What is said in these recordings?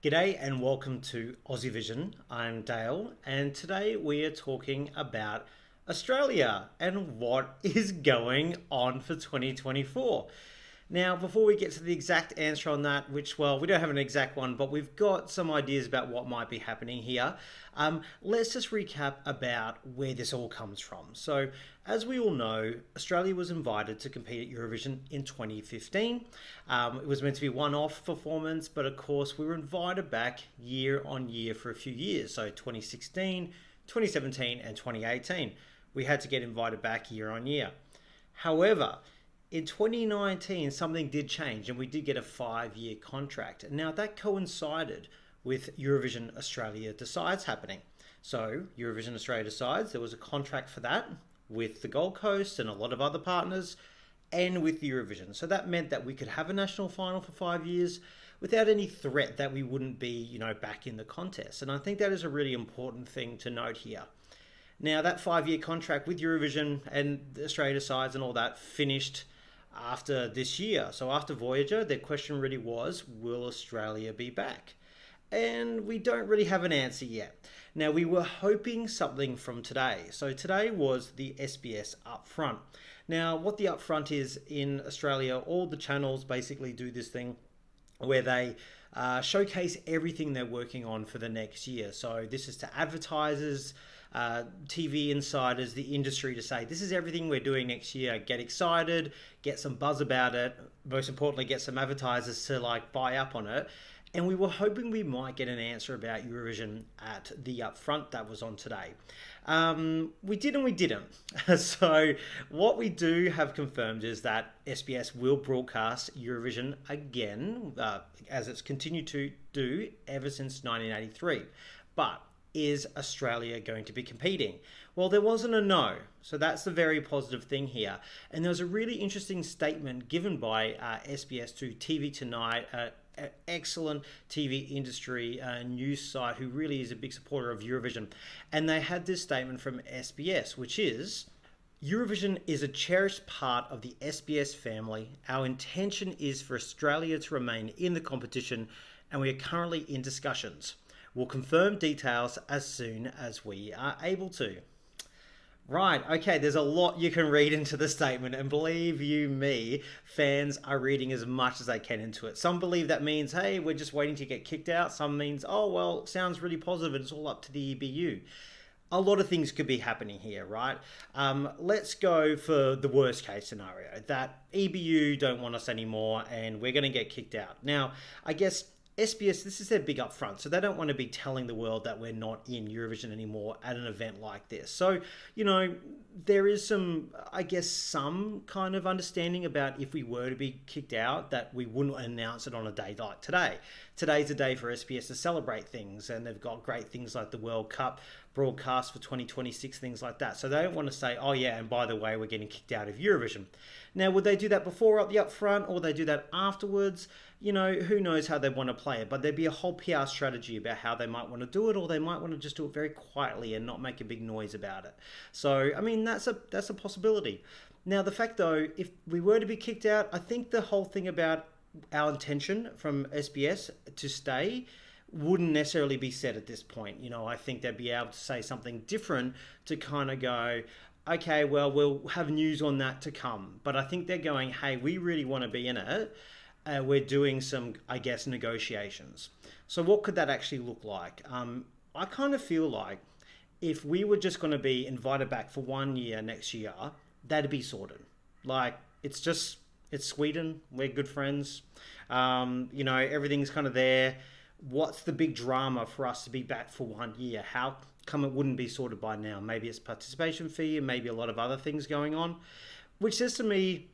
G'day and welcome to Aussievision. I'm Dale, and today we are talking about Australia and what is going on for 2024. Now, before we get to the exact answer on that, which, well, we don't have an exact one, but we've got some ideas about what might be happening here. Let's just recap about where this all comes from. So, as we all know, Australia was invited to compete at Eurovision in 2015. It was meant to be a one-off performance, but of course we were invited back year on year for a few years. So 2016, 2017 and 2018. We had to get invited back year on year. However, in 2019, something did change and we did get a 5-year contract. Now that coincided with Eurovision Australia Decides happening. So Eurovision Australia Decides, there was a contract for that with the Gold Coast and a lot of other partners and with Eurovision. So that meant that we could have a national final for 5 years without any threat that we wouldn't be, back in the contest. And I think that is a really important thing to note here. Now that 5-year contract with Eurovision and Australia Decides and all that finished after this year. So after Voyager, the question really was, will Australia be back? And we don't really have an answer yet. Now we were hoping something from today. So today was the SBS Up Front. Now what the Up Front is in Australia, all the channels basically do this thing where they showcase everything they're working on for the next year. So this is to advertisers, TV insiders, the industry, to say this is everything we're doing next year. Get excited, get some buzz about it. Most importantly, get some advertisers to buy up on it. And we were hoping we might get an answer about Eurovision at the Upfront that was on today. We did and we didn't. So what we do have confirmed is that SBS will broadcast Eurovision again, as it's continued to do ever since 1983. But is Australia going to be competing? Well, there wasn't a no. So that's the very positive thing here. And there was a really interesting statement given by SBS to TV Tonight, an excellent TV industry news site who really is a big supporter of Eurovision. And they had this statement from SBS, which is, Eurovision is a cherished part of the SBS family. Our intention is for Australia to remain in the competition, and we are currently in discussions. We'll confirm details as soon as we are able to. Right, okay, there's a lot you can read into the statement, and believe you me, fans are reading as much as they can into it. Some believe that means, hey, we're just waiting to get kicked out. Some means, oh, well, sounds really positive and it's all up to the EBU. A lot of things could be happening here, right? Let's go for the worst case scenario, that EBU don't want us anymore and we're going to get kicked out. Now, I guess SBS, this is their big upfront, so they don't want to be telling the world that we're not in Eurovision anymore at an event like this. So, there is some kind of understanding about if we were to be kicked out, that we wouldn't announce it on a day like today. Today's a day for SBS to celebrate things, and they've got great things like the World Cup broadcast for 2026, things like that. So they don't want to say, oh yeah, and by the way, we're getting kicked out of Eurovision. Now, would they do that before up the upfront, or would they do that afterwards? Who knows how they want to play it, but there'd be a whole PR strategy about how they might want to do it, or they might want to just do it very quietly and not make a big noise about it. So, that's a possibility. Now, the fact though, if we were to be kicked out, I think the whole thing about our intention from SBS to stay wouldn't necessarily be said at this point. I think they'd be able to say something different to kind of go, okay, well, we'll have news on that to come. But I think they're going, hey, we really want to be in it. We're doing some, negotiations. So what could that actually look like? I kind of feel like if we were just going to be invited back for 1 year next year, that'd be sorted. It's Sweden. We're good friends. Everything's kind of there. What's the big drama for us to be back for 1 year? How come it wouldn't be sorted by now? Maybe it's participation fee and maybe a lot of other things going on, which says to me,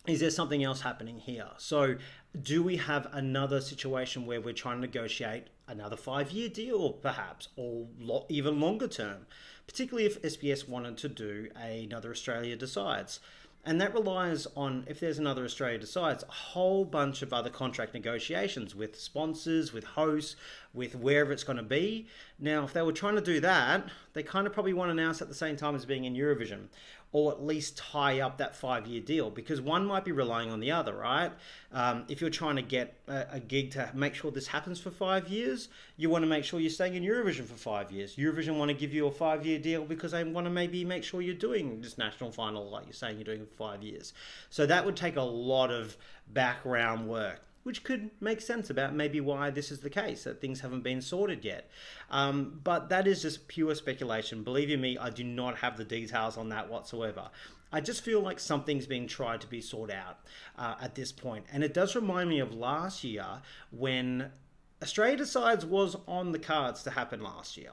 is there something else happening here? So do we have another situation where we're trying to negotiate another 5-year deal perhaps, or even longer term, particularly if SBS wanted to do another Australia Decides? And that relies on, if there's another Australia Decides, a whole bunch of other contract negotiations with sponsors, with hosts, with wherever it's going to be. Now, if they were trying to do that, they kind of probably want to announce at the same time as being in Eurovision. or at least tie up that 5-year deal, because one might be relying on the other, right? If you're trying to get a gig to make sure this happens for 5 years, you want to make sure you're staying in Eurovision for 5 years. Eurovision want to give you a 5-year deal because they want to maybe make sure you're doing this national final like you're saying you're doing for 5 years. So that would take a lot of background work, which could make sense about maybe why this is the case, that things haven't been sorted yet. But that is just pure speculation. Believe you me, I do not have the details on that whatsoever. I just feel like something's being tried to be sorted out at this point. And it does remind me of last year when Australia Decides was on the cards to happen last year.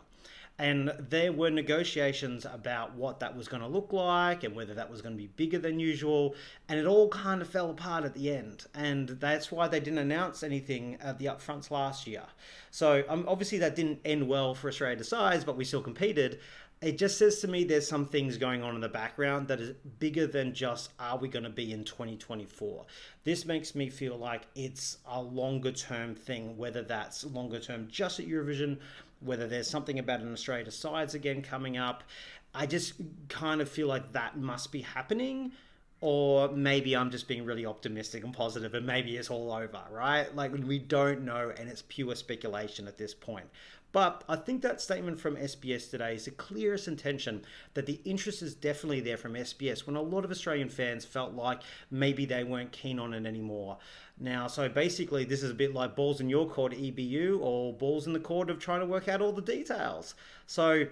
And there were negotiations about what that was going to look like and whether that was going to be bigger than usual. And it all kind of fell apart at the end. And that's why they didn't announce anything at the upfronts last year. So obviously that didn't end well for Australia Decides, but we still competed. It just says to me there's some things going on in the background that is bigger than just, are we going to be in 2024? This makes me feel like it's a longer term thing, whether that's longer term just at Eurovision, whether there's something about an Australia Decides again coming up. I just kind of feel like that must be happening. Or maybe I'm just being really optimistic and positive and maybe it's all over, right? Like, we don't know, and it's pure speculation at this point. But I think that statement from SBS today is the clearest intention that the interest is definitely there from SBS, when a lot of Australian fans felt like maybe they weren't keen on it anymore. Now, so basically this is a bit like balls in your court, EBU, or balls in the court of trying to work out all the details. So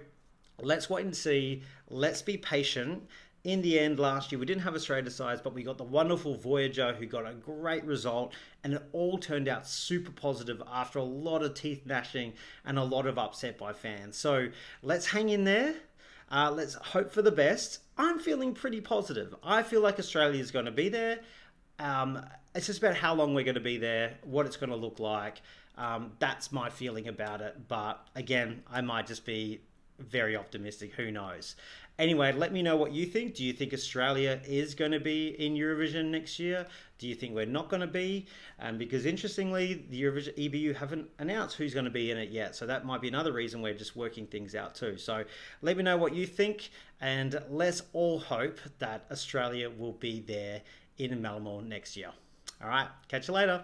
let's wait and see. Let's be patient. In the end, last year, we didn't have Australia Decides, but we got the wonderful Voyager who got a great result, and it all turned out super positive after a lot of teeth gnashing and a lot of upset by fans. So let's hang in there. Let's hope for the best. I'm feeling pretty positive. I feel like Australia is going to be there. It's just about how long we're going to be there, what it's going to look like. That's my feeling about it. But again, I might just be very optimistic. Who knows? Anyway, let me know what you think. Do you think Australia is going to be in Eurovision next year? Do you think we're not going to be? Because interestingly, the Eurovision EBU haven't announced who's going to be in it yet. So that might be another reason we're just working things out too. So let me know what you think, and let's all hope that Australia will be there in Melbourne next year. All right, catch you later.